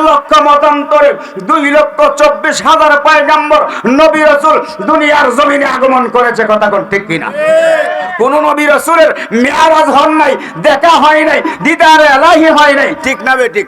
লক্ষ মতান্তরে 2,24,000 পয়গম্বর নবী রাসূল দুনিয়ার জমিনে আগমন করেছে। কথা কোন ঠিক কিনা? কোন নবী রাসূলের মেরাজ হন নাই, দেখা হয় নাই, দিদারে ইলাহি হয় নাই, ঠিক না বেঠিক?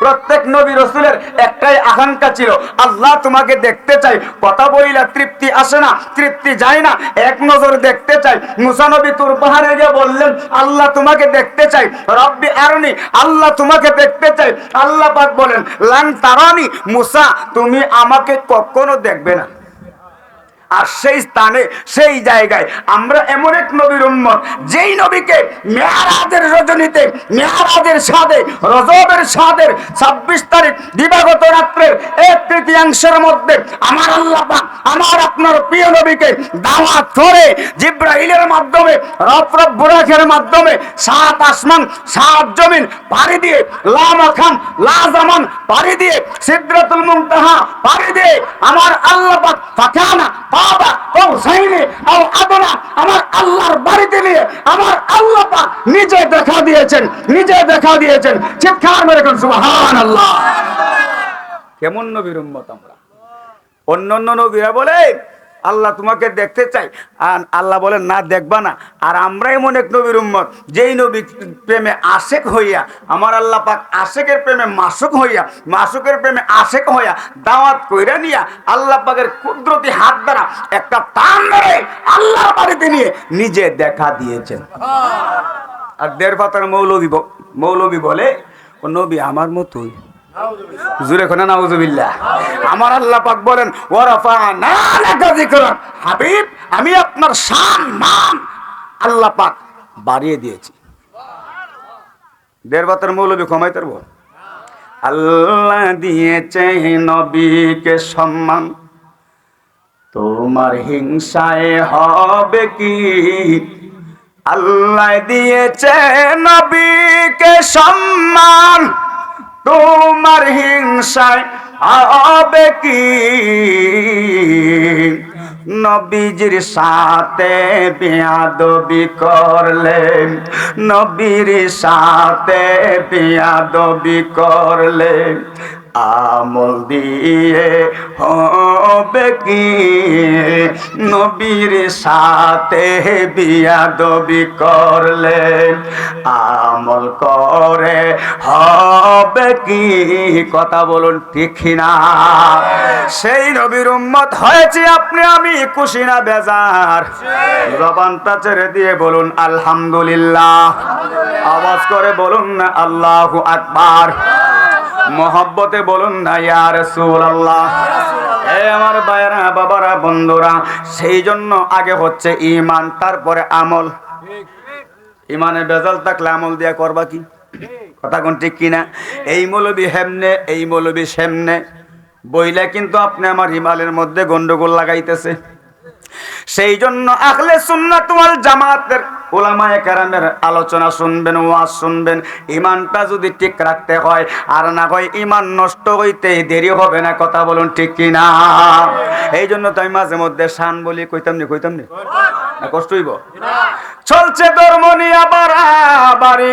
প্রত্যেক নবী রাসূলের একটাই আকাঙ্ক্ষা ছিল, আল্লাহ তোমাকে দেখতে চাই। কথা বইলা তৃপ্তি আসে না, তৃপ্তি যায় না, এক নজর দেখতে চাই। মুসা নবী তুর পাহাড়ে গিয়ে বললেন, আল্লাহ তোমাকে দেখতে চাই, রব্বি আরনি, আল্লাহ তোমাকে দেখতে চাই। আল্লাহ পাক বলেন, লান তারানি, মুসা তুমি আমাকে কখনো দেখবে না। আর সেই স্থানে, সেই জায়গায় আমরা এমন এক নবীর উম্মত, যেই নবীকে মেরাজের রজনীতে, মেরাজের সাদে, রজবের সাদের 26 তারিখ দিবাগত রাত্রের 1/3 মধ্যে আমার আল্লাহ পাক আমার আপনার প্রিয় নবীকে দাওয়াত করে জিবরাইলের মাধ্যমে, রব বুরাকের মাধ্যমে 7 আসমান 7 জমিন পাড়ি দিয়ে, লা মাকান লা জামান পাড়ি দিয়ে, সিদরাতুল মুনতাহা পাড়ি দিয়ে আমার আল্লাহ পাক ফাকানা বাবা ও সাইনে ও আদনা আমার আল্লাহর বাড়িতে নিয়ে আমার আল্লাহ পাক নিজে দেখা দিয়েছেন, নিজে দেখা দিয়েছেন। চিৎকার মেরে কোন সুবহানাল্লাহ। কেমন নবীর উম্মত আমরা? অন্যান্য নবীরা বলে আল্লাহ তোমাকে দেখতে চাই, আর আল্লাহ বলেন না, দেখবা না। আর আমরা এমন এক নবীর উম্মত, যেই নবী প্রেমে আশেক হইয়া আমার আল্লাহ পাক আশেকের প্রেমে মাসুক হইয়া, মাসুকের প্রেমে আশেক হইয়া দাওয়াত কইরা নিয়া আল্লাহ পাকের কুদরতি হাত দ্বারা একটা টান মেরে আল্লাহর বাড়িতে নিয়ে নিজে দেখা দিয়েছেন। আর দেড় পাতার মৌলবী বলে ও নবী আমার মতোই। জুরে কোনা নাউজুবিল্লাহ। আমার আল্লাহ পাক বলেন, ওয়ারাফা'না লাকা যিকরাক, হাবিব আমি আপনার শান মান আল্লাহ পাক বাড়িয়ে দিয়েছি। দেড় বাতের মৌলবী কমাই পারবো? আল্লাহ দিয়েছে নবীকে সম্মান, তোমার হিংসায় হবে কি? আল্লাহ দিয়েছে নবীকে সম্মান, তোমার হিংসায় হবে কি? নবীজির সাথে বেয়াদবি করলে, নবীর সাথে বেয়াদবি করলে আমল দিয়ে হবে কি? নবীর সাথে বিয়াদবি করলে আমল করে হবে কি? কথা বলুন ঠিক না? সেই নবীর উম্মত হয়েছে আপনি আমি, খুশি না বেজার? জবানটা ছেড়ে দিয়ে বলুন আলহামদুলিল্লাহ। আওয়াজ করে বলুন না আল্লাহু আকবার। মোহব্বতে বলুন না ইয়া রাসূলুল্লাহ। এই আমার ভাইরা, বাবারা, বন্ধুরা, সেই জন্য আগে হচ্ছে ঈমান, তারপরে আমল। ঈমানে বেজাল থাকলে আমল দিয়া করবা কি? কথা কোন ঠিক কিনা? এই মৌলবী হেমনে, এই মৌলবী সেমনে বইলে কিন্তু আপনি আমার ঈমানের মধ্যে গন্ডগোল লাগাইতেছে। সেই জন্য আহলে সুন্নাত ওয়াল জামাতের উলামায়ে কেরামের আলোচনা শুনবেন, ওয়াজ শুনবেন। ঈমানটা যদি ঠিক রাখতে হয়, আর না হয় ঈমান নষ্ট হইতে দেরি হবে না। কথা বলুন ঠিক কি না? এই জন্য তো আমি মাঝে মধ্যে শান বলি, কইতাম নি না কষ্ট হইব? চলছে ধর্ম নিয়ে বাড়াবাড়ি।